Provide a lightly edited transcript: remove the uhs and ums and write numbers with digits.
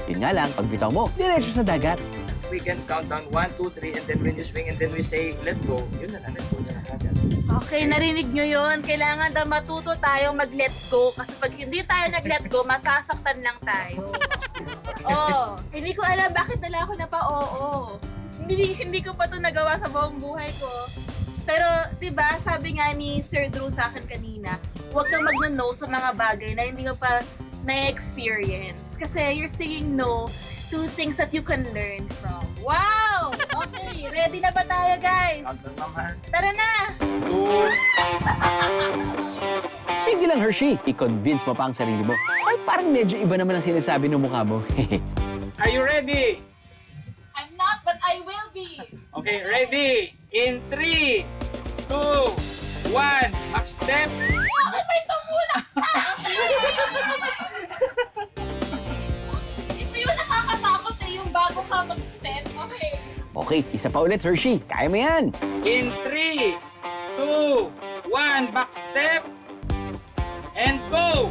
Yun nga lang, pag bitaw mo, diretso sa dagat. We can count down 1, 2, 3, and then when you swing and then we say, let go, yun na let go na agad. Okay, narinig nyo yun. Kailangan daw matuto tayong mag-let go. Kasi pag hindi tayo nag-let go, masasaktan lang tayo. Hindi ko alam bakit nala ako na pa oo. Hindi ko pa to nagawa sa buong buhay ko. Pero, di ba, sabi nga ni Sir Drew sa akin kanina, huwag kang mag-no sa mga bagay na hindi mo pa na-experience. Kasi you're saying no to things that you can learn from. Wow! Okay, ready na ba tayo, guys? Countdown, mama. Tara na! 2, Sige lang, Hershey. I-convince mo pa ang sarili mo. Ay, parang medyo iba naman ang sinasabi ng mukha mo. are you ready? I'm not, but I will be! Okay, ready? In 3, 2, 1, back step. Bakit may tumulak sa akin? Ito yung nakakatakot yung bago ka mag-step. Okay. Okay, isa pa ulit, Hershey. Kaya mo yan. In 3, 2, 1, back step. And go!